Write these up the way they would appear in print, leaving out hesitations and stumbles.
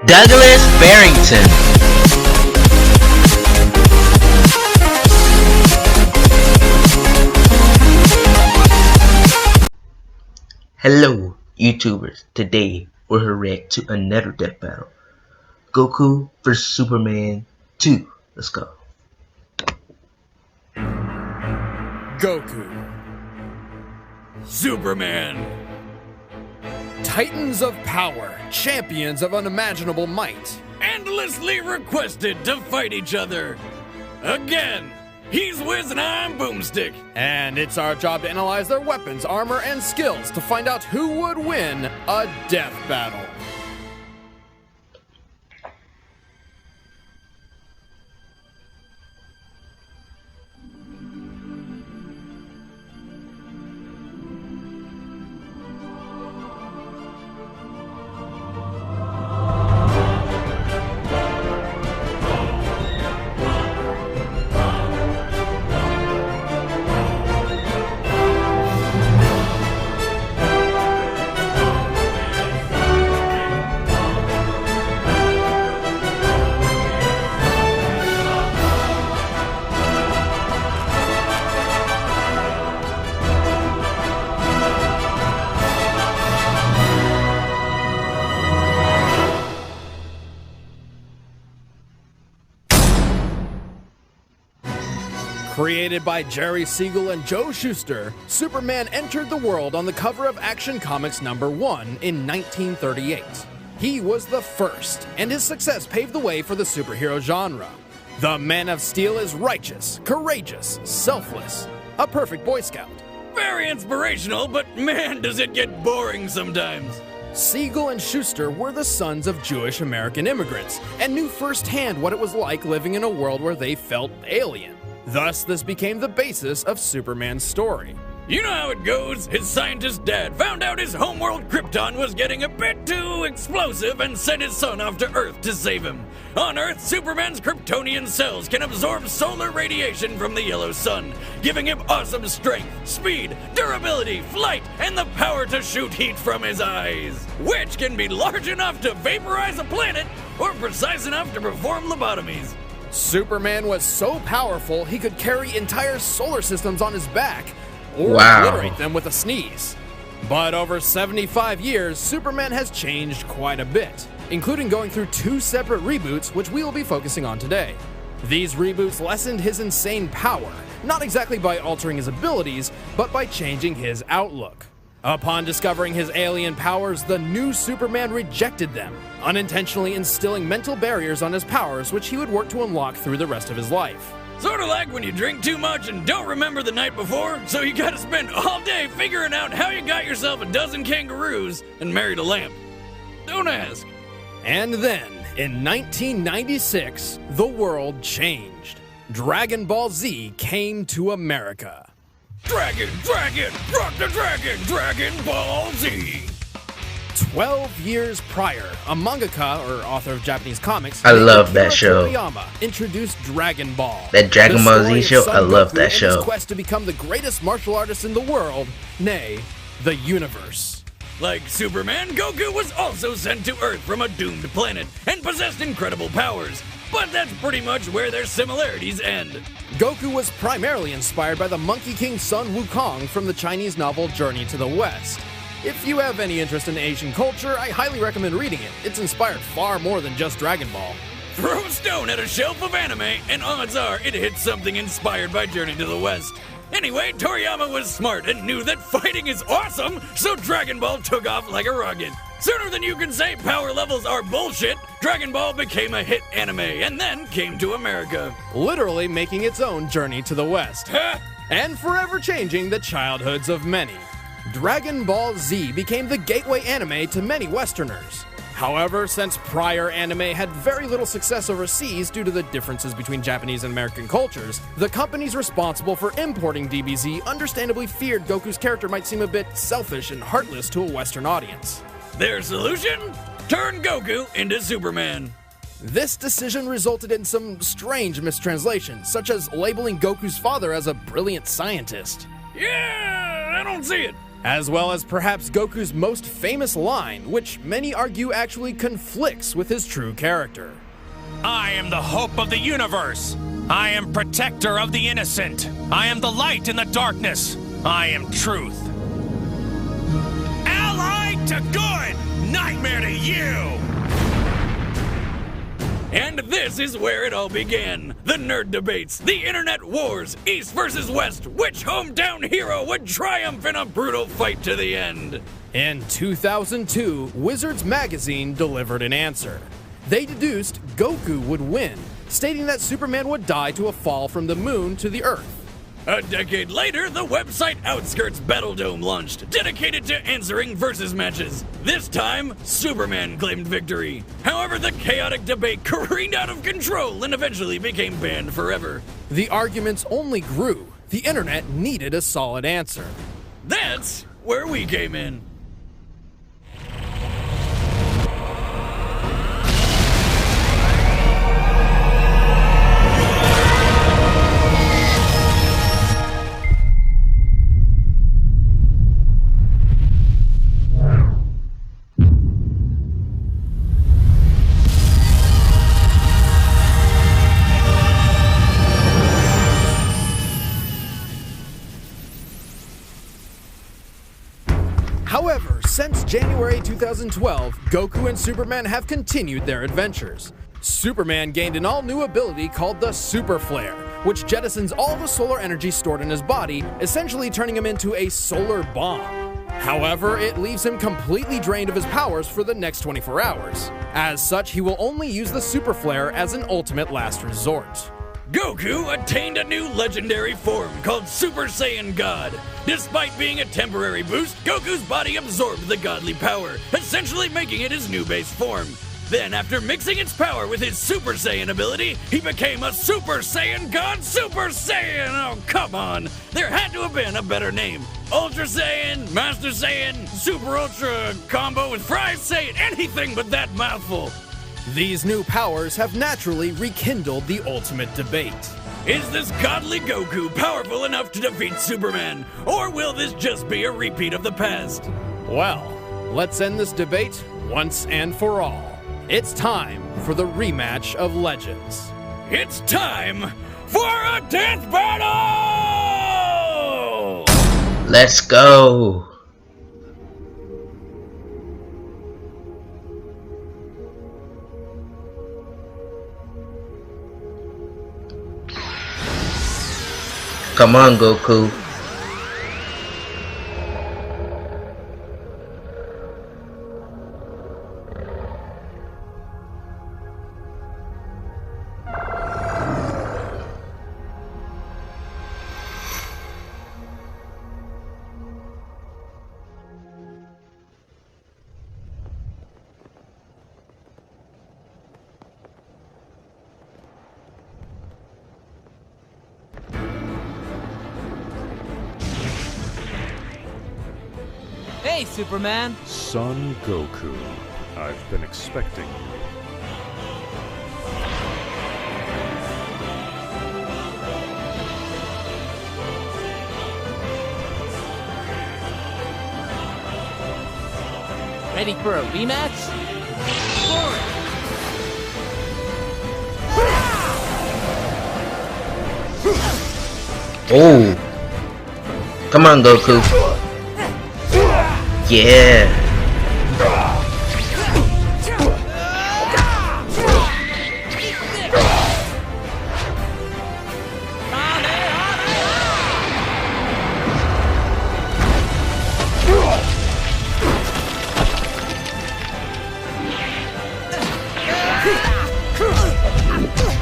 Douglas Barrington. Hello, YouTubers. Today we're react to another death battle. Goku vs Superman 2. Let's go. Goku. Superman. Titans of power, champions of unimaginable might. Endlessly requested to fight each other. Again, he's Wiz and I'm Boomstick. And it's our job to analyze their weapons, armor, and skills to find out who would win a death battle. Created by Jerry Siegel and Joe Shuster, Superman entered the world on the cover of Action Comics #1 in 1938. He was the first, and his success paved the way for the superhero genre. The Man of Steel is righteous, courageous, selfless, a perfect Boy Scout. Very inspirational, but man, does it get boring sometimes. Siegel and Shuster were the sons of Jewish American immigrants, and knew firsthand what it was like living in a world where they felt alien. Thus, this became the basis of Superman's story. You know how it goes. His scientist dad found out his homeworld Krypton was getting a bit too explosive and sent his son off to Earth to save him. On Earth, Superman's Kryptonian cells can absorb solar radiation from the yellow sun, giving him awesome strength, speed, durability, flight, and the power to shoot heat from his eyes, which can be large enough to vaporize a planet or precise enough to perform lobotomies. Superman was so powerful he could carry entire solar systems on his back, or obliterate them with a sneeze. But over 75 years, Superman has changed quite a bit, including going through 2 separate reboots, which we will be focusing on today. These reboots lessened his insane power, not exactly by altering his abilities, but by changing his outlook. Upon discovering his alien powers, the new Superman rejected them, unintentionally instilling mental barriers on his powers, which he would work to unlock through the rest of his life. Sorta like when you drink too much and don't remember the night before, so you gotta spend all day figuring out how you got yourself a dozen kangaroos and married a lamp. Don't ask. And then, in 1996, the world changed. Dragon Ball Z came to America. Dragon, rock the dragon, Dragon Ball Z! 12 years prior, a mangaka, or author of Japanese comics, I love that show. Toriyama introduced Dragon Ball. That Dragon Ball Z show, I love that show. His quest to become the greatest martial artist in the world, nay, the universe. Like Superman, Goku was also sent to Earth from a doomed planet and possessed incredible powers. But that's pretty much where their similarities end. Goku was primarily inspired by the Monkey King Sun Wukong from the Chinese novel Journey to the West. If you have any interest in Asian culture, I highly recommend reading it. It's inspired far more than just Dragon Ball. Throw a stone at a shelf of anime, and odds are it hits something inspired by Journey to the West. Anyway, Toriyama was smart and knew that fighting is awesome, so Dragon Ball took off like a rocket. Sooner than you can say power levels are bullshit, Dragon Ball became a hit anime and then came to America. Literally making its own journey to the West. And forever changing the childhoods of many. Dragon Ball Z became the gateway anime to many Westerners. However, since prior anime had very little success overseas due to the differences between Japanese and American cultures, the companies responsible for importing DBZ understandably feared Goku's character might seem a bit selfish and heartless to a Western audience. Their solution? Turn Goku into Superman. This decision resulted in some strange mistranslations, such as labeling Goku's father as a brilliant scientist. Yeah, I don't see it. as well as perhaps Goku's most famous line, which many argue actually conflicts with his true character. I am the hope of the universe. I am protector of the innocent. I am the light in the darkness. I am truth. Allied to good, nightmare to you! And this is where it all began. The nerd debates, the internet wars, East versus West, which hometown hero would triumph in a brutal fight to the end. In 2002, Wizards magazine delivered an answer. They deduced Goku would win, stating that Superman would die to a fall from the moon to the Earth. A decade later, the website Outskirts Battledome launched, dedicated to answering versus matches. This time, Superman claimed victory. However, the chaotic debate careened out of control and eventually became banned forever. The arguments only grew. The internet needed a solid answer. That's where we came in. However, since January 2012, Goku and Superman have continued their adventures. Superman gained an all-new ability called the Super Flare, which jettisons all the solar energy stored in his body, essentially turning him into a solar bomb. However, it leaves him completely drained of his powers for the next 24 hours. As such, he will only use the Super Flare as an ultimate last resort. Goku attained a new legendary form called Super Saiyan God. Despite being a temporary boost, Goku's body absorbed the godly power, essentially making it his new base form. Then, after mixing its power with his Super Saiyan ability, he became a Super Saiyan God Super Saiyan! Oh, come on! There had to have been a better name. Ultra Saiyan, Master Saiyan, Super Ultra combo with Fry Saiyan, anything but that mouthful. These new powers have naturally rekindled the ultimate debate. Is this godly Goku powerful enough to defeat Superman? Or will this just be a repeat of the past? Well, let's end this debate once and for all. It's time for the rematch of Legends. It's time for a death battle! Let's go. Come on, Goku. Hey, Superman! Son Goku, I've been expecting you. Ready for a rematch? Oh. Come on, Goku. Yeah.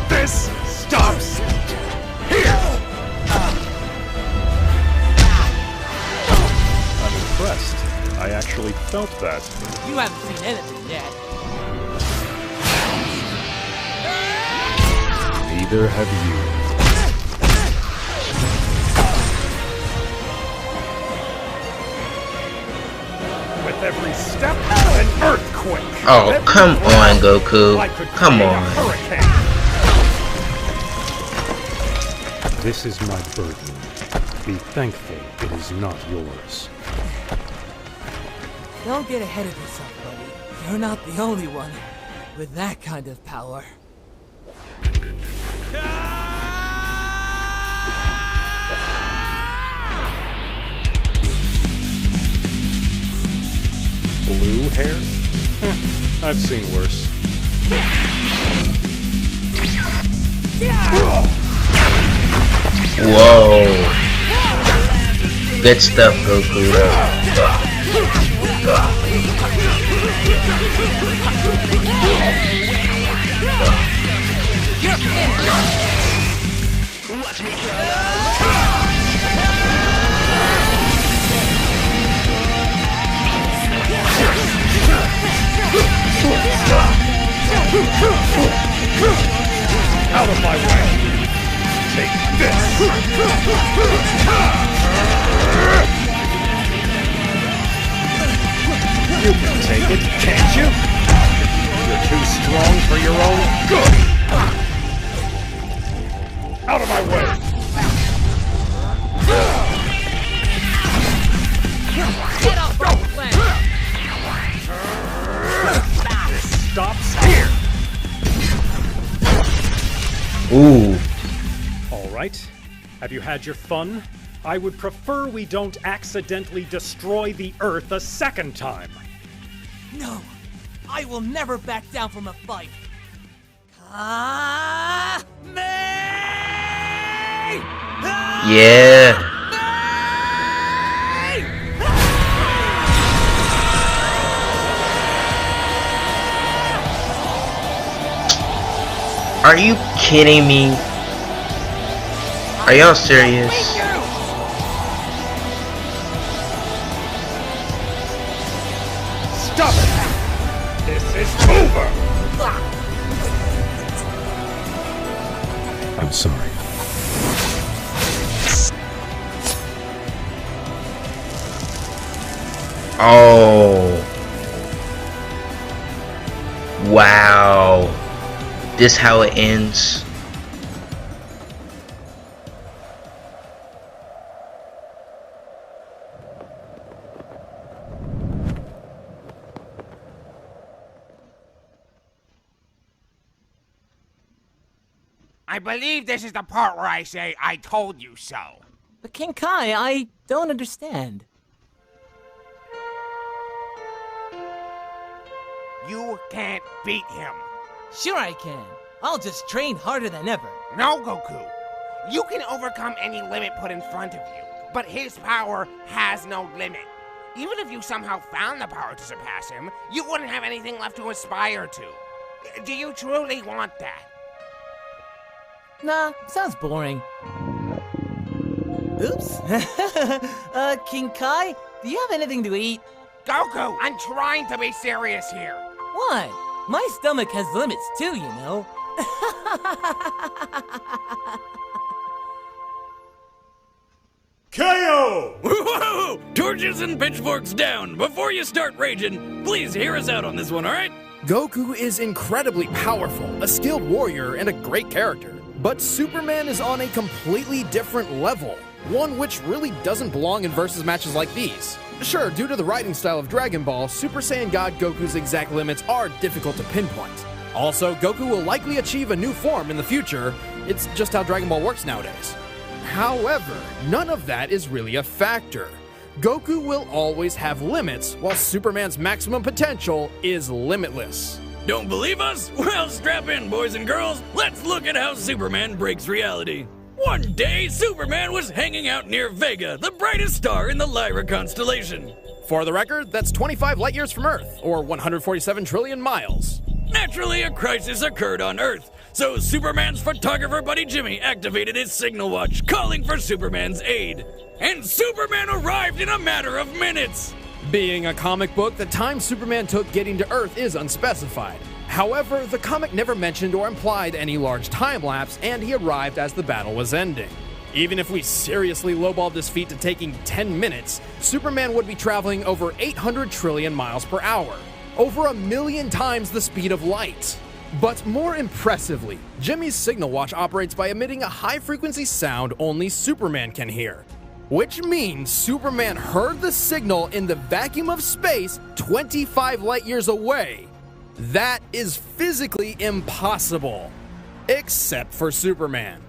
This stops here! I'm impressed. I actually felt that. You haven't seen anything yet. Neither have you. With every step, an earthquake! Oh, come on, Goku. Come on. This is my burden. Be thankful it is not yours. Don't get ahead of yourself, buddy. You're not the only one with that kind of power. Blue hair? I've seen worse. Whoa. Good stuff, Goku. Out of my way! Take this! You can take it, can't you? You're too strong for your own good! Out of my way! Get off my planet! Stops here! Ooh. All right. Have you had your fun? I would prefer we don't accidentally destroy the Earth a second time. No! I will never back down from a fight! Yeah. Are you kidding me? Are y'all serious? Stop it! This is over! I'm sorry. Oh. Wow. This how it ends. I believe this is the part where I say, I told you so. But King Kai, I don't understand. You can't beat him. Sure I can. I'll just train harder than ever. No, Goku. You can overcome any limit put in front of you, but his power has no limit. Even if you somehow found the power to surpass him, you wouldn't have anything left to aspire to. Do you truly want that? Nah, sounds boring. Oops. King Kai, do you have anything to eat? Goku, I'm trying to be serious here. What? My stomach has limits too, you know. KO! Whoa! Torches and pitchforks down! Before you start raging, please hear us out on this one, alright? Goku is incredibly powerful, a skilled warrior, and a great character. But Superman is on a completely different level, one which really doesn't belong in versus matches like these. Sure, due to the writing style of Dragon Ball, Super Saiyan God Goku's exact limits are difficult to pinpoint. Also, Goku will likely achieve a new form in the future. It's just how Dragon Ball works nowadays. However, none of that is really a factor. Goku will always have limits, while Superman's maximum potential is limitless. Don't believe us? Well, strap in, boys and girls. Let's look at how Superman breaks reality. One day, Superman was hanging out near Vega, the brightest star in the Lyra constellation. For the record, that's 25 light years from Earth, or 147 trillion miles. Naturally, a crisis occurred on Earth, so Superman's photographer buddy Jimmy activated his signal watch, calling for Superman's aid. And Superman arrived in a matter of minutes! Being a comic book, the time Superman took getting to Earth is unspecified. However, the comic never mentioned or implied any large time lapse, and he arrived as the battle was ending. Even if we seriously lowballed this feat to taking 10 minutes, Superman would be traveling over 800 trillion miles per hour, over 1,000,000 times the speed of light. But more impressively, Jimmy's signal watch operates by emitting a high-frequency sound only Superman can hear. which means Superman heard the signal in the vacuum of space 25 light years away. That is physically impossible, except for Superman.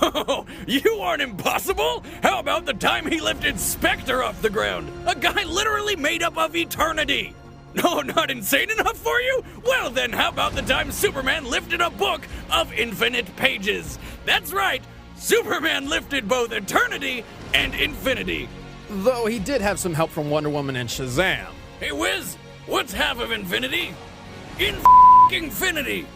Oh, you aren't impossible! How about the time he lifted Spectre off the ground? A guy literally made up of eternity! No, not insane enough for you? Well then, how about the time Superman lifted a book of infinite pages? That's right, Superman lifted both eternity and infinity. Though he did have some help from Wonder Woman and Shazam. Hey Wiz, what's half of infinity? Infinity!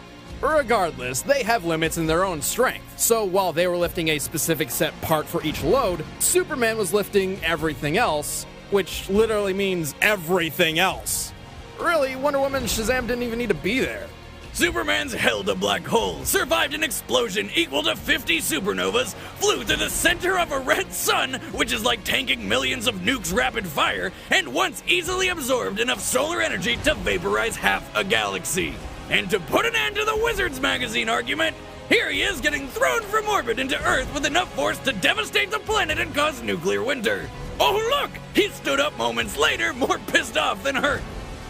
Regardless, they have limits in their own strength, so while they were lifting a specific set part for each load, Superman was lifting everything else, which literally means everything else. Really, Wonder Woman and Shazam didn't even need to be there. Superman's held a black hole, survived an explosion equal to 50 supernovas, flew through the center of a red sun, which is like tanking millions of nukes rapid fire, and once easily absorbed enough solar energy to vaporize half a galaxy. And to put an end to the Wizards magazine argument, here he is getting thrown from orbit into Earth with enough force to devastate the planet and cause nuclear winter. Oh look! He stood up moments later, more pissed off than hurt.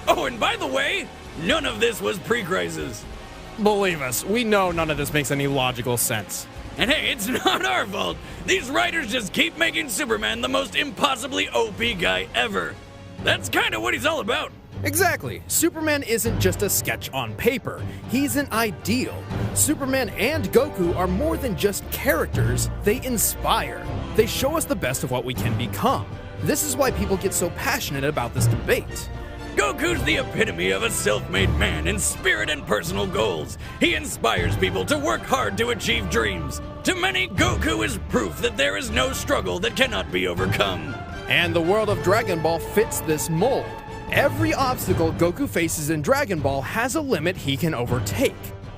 Oh, and by the way, none of this was pre-crisis. Believe us, we know none of this makes any logical sense. And hey, it's not our fault. These writers just keep making Superman the most impossibly OP guy ever. That's kind of what he's all about. Exactly. Superman isn't just a sketch on paper. He's an ideal. Superman and Goku are more than just characters. They inspire. They show us the best of what we can become. This is why people get so passionate about this debate. Goku's the epitome of a self-made man in spirit and personal goals. He inspires people to work hard to achieve dreams. To many, Goku is proof that there is no struggle that cannot be overcome. And the world of Dragon Ball fits this mold. Every obstacle Goku faces in Dragon Ball has a limit he can overtake.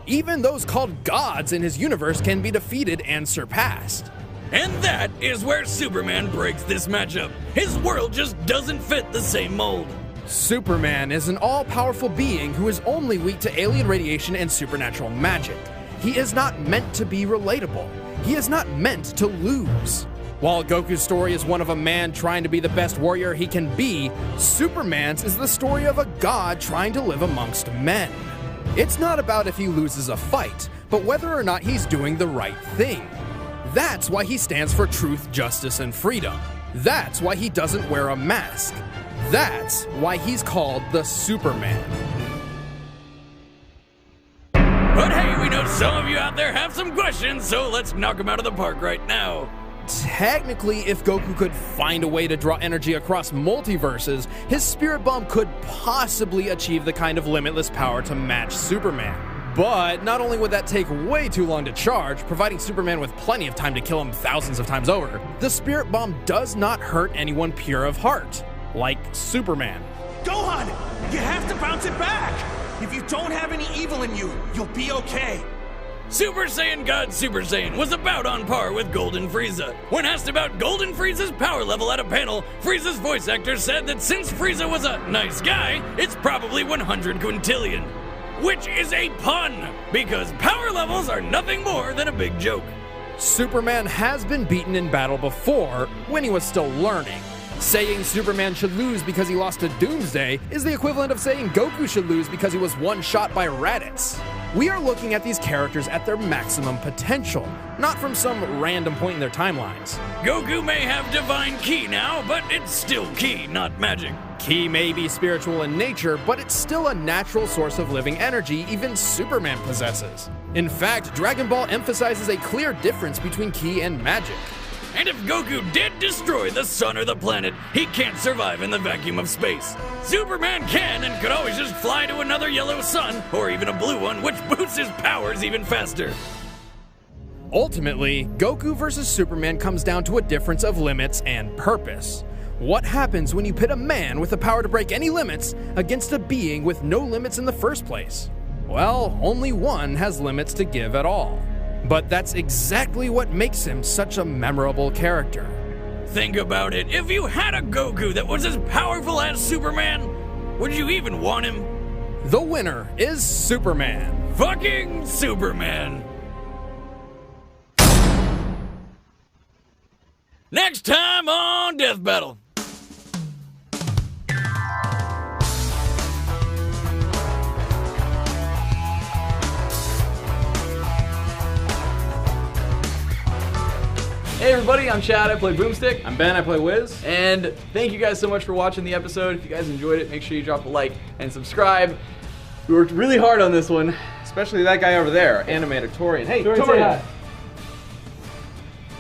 Even those called gods in his universe can be defeated and surpassed. And that is where Superman breaks this matchup. His world just doesn't fit the same mold. Superman is an all-powerful being who is only weak to alien radiation and supernatural magic. He is not meant to be relatable. He is not meant to lose. While Goku's story is one of a man trying to be the best warrior he can be, Superman's is the story of a god trying to live amongst men. It's not about if he loses a fight, but whether or not he's doing the right thing. That's why he stands for truth, justice, and freedom. That's why he doesn't wear a mask. That's why he's called the Superman. But hey, we know some of you out there have some questions, so let's knock them out of the park right now. Technically, if Goku could find a way to draw energy across multiverses, his Spirit Bomb could possibly achieve the kind of limitless power to match Superman. But not only would that take way too long to charge, providing Superman with plenty of time to kill him thousands of times over, the Spirit Bomb does not hurt anyone pure of heart, like Superman. Gohan, you have to bounce it back! If you don't have any evil in you, you'll be okay. Super Saiyan God Super Saiyan was about on par with Golden Frieza. When asked about Golden Frieza's power level at a panel, Frieza's voice actor said that since Frieza was a nice guy, it's probably 100 quintillion. Which is a pun, because power levels are nothing more than a big joke. Superman has been beaten in battle before, when he was still learning. Saying Superman should lose because he lost to Doomsday is the equivalent of saying Goku should lose because he was one shot by Raditz. We are looking at these characters at their maximum potential, not from some random point in their timelines. Goku may have divine ki now, but it's still ki, not magic. Ki may be spiritual in nature, but it's still a natural source of living energy even Superman possesses. In fact, Dragon Ball emphasizes a clear difference between ki and magic. And if Goku did destroy the sun or the planet, he can't survive in the vacuum of space. Superman can and could always just fly to another yellow sun, or even a blue one, which boosts his powers even faster. Ultimately, Goku versus Superman comes down to a difference of limits and purpose. What happens when you pit a man with the power to break any limits against a being with no limits in the first place? Well, only one has limits to give at all. But that's exactly what makes him such a memorable character. Think about it. If you had a Goku that was as powerful as Superman, would you even want him? The winner is Superman. Fucking Superman. Next time on Death Battle. Hey everybody, I'm Chad, I play Boomstick. I'm Ben, I play Wiz. And thank you guys so much for watching the episode. If you guys enjoyed it, make sure you drop a like and subscribe. We worked really hard on this one. Especially that guy over there, Animator Torian. Hey, Torian, say Torian! hi.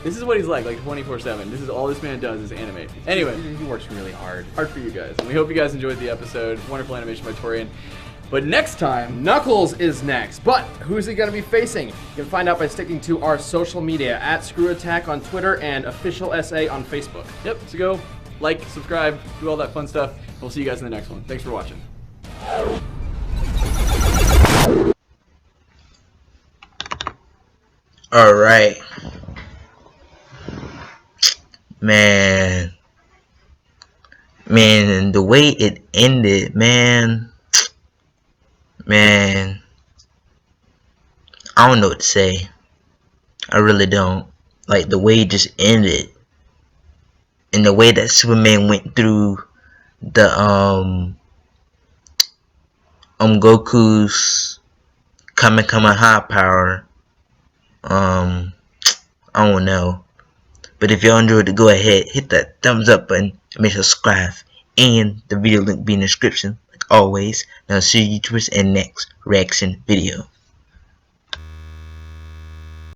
This is what he's like 24/7. This is all this man does is animate. Anyway, He works really hard. hard for you guys. And we hope you guys enjoyed the episode. Wonderful animation by Torian. But next time, Knuckles is next, but who's he going to be facing? You can find out by sticking to our social media at Screw Attack on Twitter and Official SA on Facebook. yep, so go like, subscribe, do all that fun stuff. We'll see you guys in the next one. Thanks for watching. Alright. Man, the way it ended, man, I don't know what to say. I really don't. Like, the way it just ended, and the way that Superman went through the Goku's Kamehameha power, I don't know. But if y'all enjoyed it, go ahead, hit that thumbs up button, and make sure to subscribe, and the video link be in the description, like always. Now see you YouTubers in next reaction video.